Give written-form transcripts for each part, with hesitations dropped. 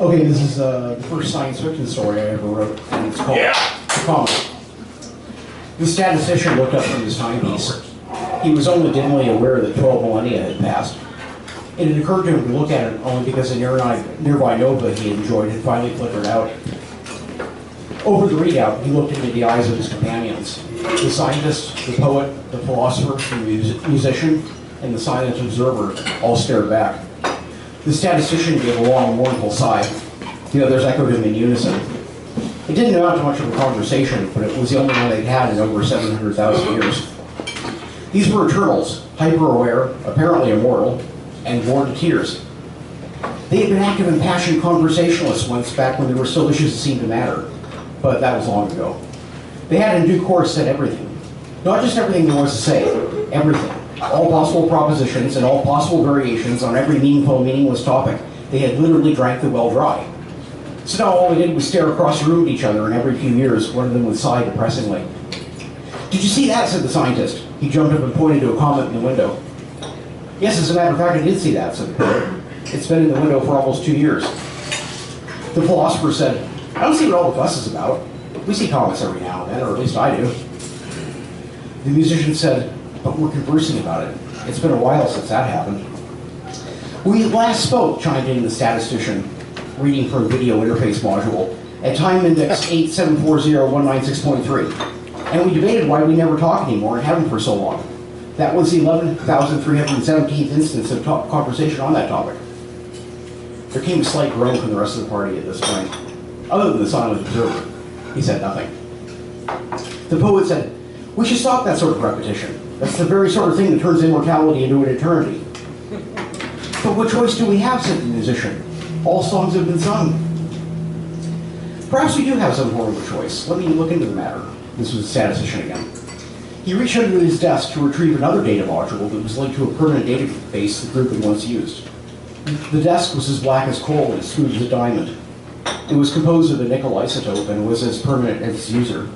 Okay, this is the first science fiction story I ever wrote, and it's called The Comet. The statistician looked up from his timepiece. He was only dimly aware that 12 millennia had passed. It had occurred to him to look at it only because a nearby nova he enjoyed had finally flickered out. Over the readout, he looked into the eyes of his companions. The scientist, the poet, the philosopher, the musician, and the silent observer all stared back. The statistician gave a long, mournful sigh. The others echoed him in unison. It didn't amount to much of a conversation, but it was the only one they'd had in over 700,000 years. These were Eternals, hyper-aware, apparently immortal, and bored to tears. They had been active and passionate conversationalists once back when there were still issues that seemed to matter, but that was long ago. They had in due course said everything. Not just everything there was to say, everything. All possible propositions and all possible variations on every meaningful and meaningless topic. They had literally drank the well dry. So now all they did was stare across the room at each other, and every few years one of them would sigh depressingly. "Did you see that?" said the scientist. He jumped up and pointed to a comet in the window. "Yes, as a matter of fact, I did see that," said the poet. "It's been in the window for almost 2 years." The philosopher said, "I don't see what all the fuss is about. We see comets every now and then, or at least I do." The musician said, "But we're conversing about it. It's been a while since that happened." "We last spoke," chimed in the statistician, reading from a video interface module, at time index 8740196.3. "And we debated why we never talk anymore and haven't for so long. That was the 11,317th instance of conversation on that topic." There came a slight groan from the rest of the party at this point. Other than the silent observer, he said nothing. The poet said, "We should stop that sort of repetition. That's the very sort of thing that turns immortality into an eternity." "But what choice do we have?" said the musician. "All songs have been sung." "Perhaps we do have some form of choice. Let me look into the matter." This was the statistician again. He reached under his desk to retrieve another data module that was linked to a permanent database the group had once used. The desk was as black as coal and as smooth as a diamond. It was composed of a nickel isotope and was as permanent as its user.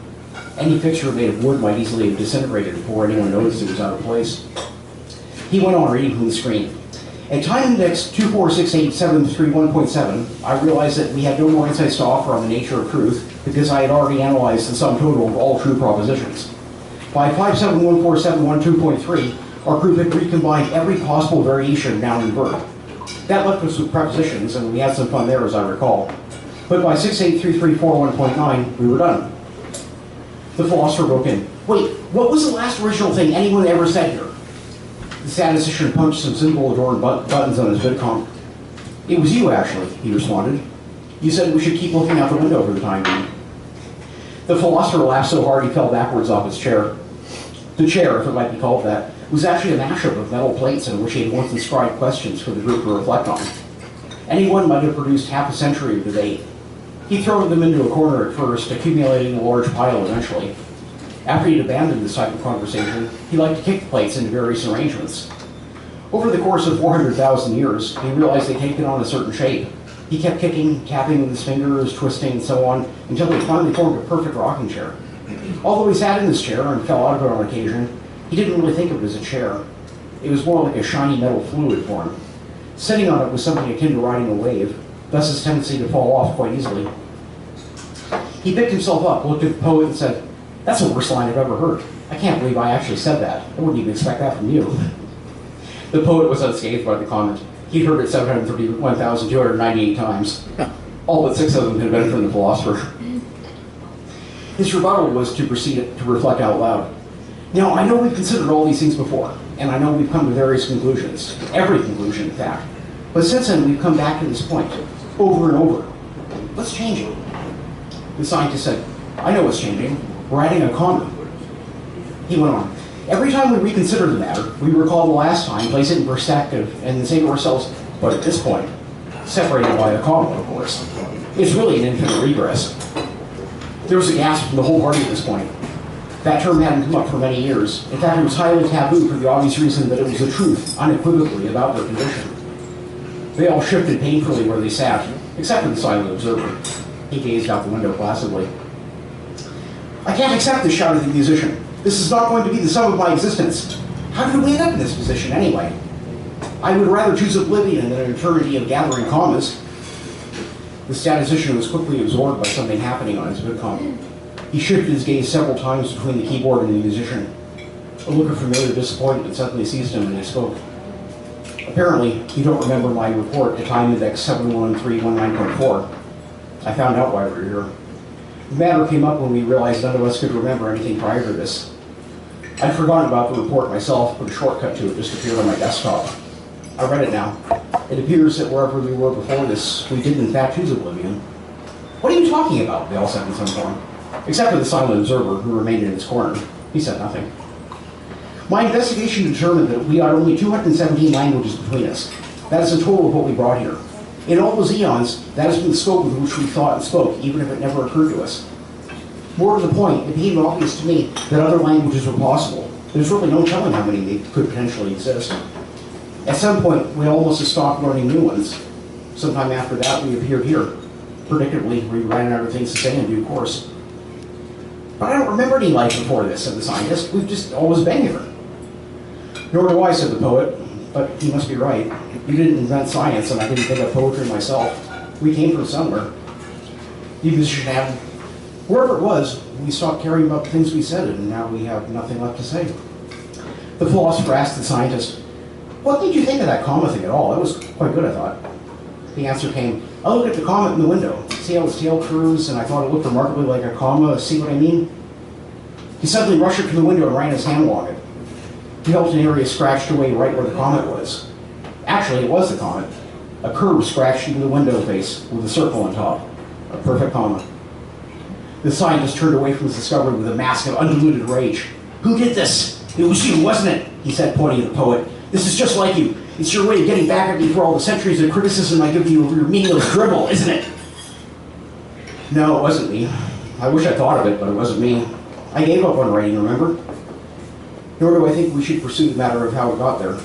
Any fixture made of wood might easily have disintegrated before anyone noticed it was out of place. He went on reading from the screen. At time index 2468731.7, I realized that we had no more insights to offer on the nature of truth because I had already analyzed the sum total of all true propositions. By 5714712.3, our group had recombined every possible variation of noun and verb. That left us with prepositions, and we had some fun there, as I recall. But by 683341.9, we were done. The philosopher broke in. "Wait, what was the last original thing anyone ever said here?" The statistician punched some symbol-adorned buttons on his VidComp. "It was you, actually," he responded. "You said we should keep looking out the window for the time being." The philosopher laughed so hard he fell backwards off his chair. The chair, if it might be called that, was actually a mashup of metal plates in which he had once inscribed questions for the group to reflect on. Anyone might have produced half a century of debate. He threw them into a corner at first, accumulating a large pile eventually. After he'd abandoned this type of conversation, he liked to kick the plates into various arrangements. Over the course of 400,000 years, he realized they'd taken on a certain shape. He kept kicking, tapping with his fingers, twisting, and so on, until they finally formed a perfect rocking chair. Although he sat in this chair and fell out of it on occasion, he didn't really think of it as a chair. It was more like a shiny metal fluid for him. Sitting on it was something akin to riding a wave, thus his tendency to fall off quite easily. He picked himself up, looked at the poet, and said, "That's the worst line I've ever heard. I can't believe I actually said that. I wouldn't even expect that from you." The poet was unscathed by the comment. He'd heard it 731,298 times. All but 6 of them had been from the philosopher. His rebuttal was to proceed to reflect out loud. "Now, I know we've considered all these things before, and I know we've come to various conclusions. Every conclusion, in fact. But since then, we've come back to this point, over and over. What's changing?" The scientist said, "I know what's changing. We're adding a comma." He went on. "Every time we reconsider the matter, we recall the last time, place it in perspective, and then say to ourselves, but at this point, separated by a comma, of course. It's really an infinite regress." There was a gasp from the whole party at this point. That term hadn't come up for many years. In fact, it was highly taboo for the obvious reason that it was the truth, unequivocally, about their condition. They all shifted painfully where they sat, except for the silent observer. He gazed out the window placidly. "I can't accept this," shouted the musician. "This is not going to be the sum of my existence. How did we end up in this position, anyway? I would rather choose oblivion than an eternity of gathering commas." The statistician was quickly absorbed by something happening on his VidCom. He shifted his gaze several times between the keyboard and the musician. A look of familiar disappointment suddenly seized him and he spoke. Apparently, you don't remember my report to Time Index 71319.4. I found out why we were here. The matter came up when we realized none of us could remember anything prior to this. I'd forgotten about the report myself, but a shortcut to it just appeared on my desktop. I read it now. It appears that wherever we were before this, we did in fact choose oblivion. What are you talking about? They all said in some form. Except for the silent observer who remained in his corner. He said nothing. My investigation determined that we had only 217 languages between us. That is the total of what we brought here. In all those eons, that has been the scope with which we thought and spoke, even if it never occurred to us. More to the point, it became obvious to me that other languages were possible. There's really no telling how many could potentially exist. At some point, we almost stopped learning new ones. Sometime after that, we appeared here. Predictably, we ran out of things to say in due course. But I don't remember any life before this, said the scientist. We've just always been here. Nor do I, said the poet. But he must be right. You didn't invent science, and I didn't think of poetry myself. We came from somewhere. The musician added, wherever it was, we stopped caring about the things we said, and now we have nothing left to say. The philosopher asked the scientist, what did you think of that comet thing at all? That was quite good, I thought. The answer came, I looked at the comet in the window, see how its tail curves, and I thought it looked remarkably like a comma, see what I mean? He suddenly rushed up to the window and ran his hand along it. He helped an area scratched away right where the comet was. Actually, it was the comet. A curve scratched into the window face with a circle on top. A perfect comma. The scientist turned away from his discovery with a mask of undiluted rage. Who did this? It was you, wasn't it? He said, pointing at the poet. This is just like you. It's your way of getting back at me for all the centuries of criticism I give you over your meaningless dribble, isn't it? No, it wasn't me. I wish I thought of it, but it wasn't me. I gave up on writing, remember? Nor do I think we should pursue the matter of how it got there.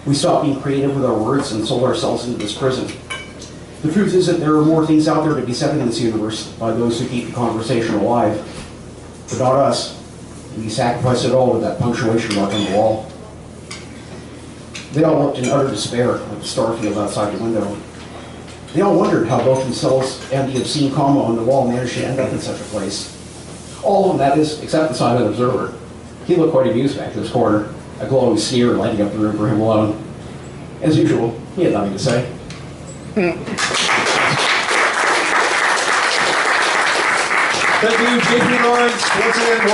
We stopped being creative with our words and sold ourselves into this prison. The truth is that there are more things out there to be said in this universe by those who keep the conversation alive. But not us. We sacrificed it all with that punctuation mark on the wall. They all looked in utter despair at the starfield outside the window. They all wondered how both themselves and the obscene comma on the wall managed to end up in such a place. All of them, that is, except the silent observer. He looked quite amused back in his corner, a glowing sneer lighting up the room for him alone. As usual, he had nothing to say. Thank you, J.P. Lawrence. Once again,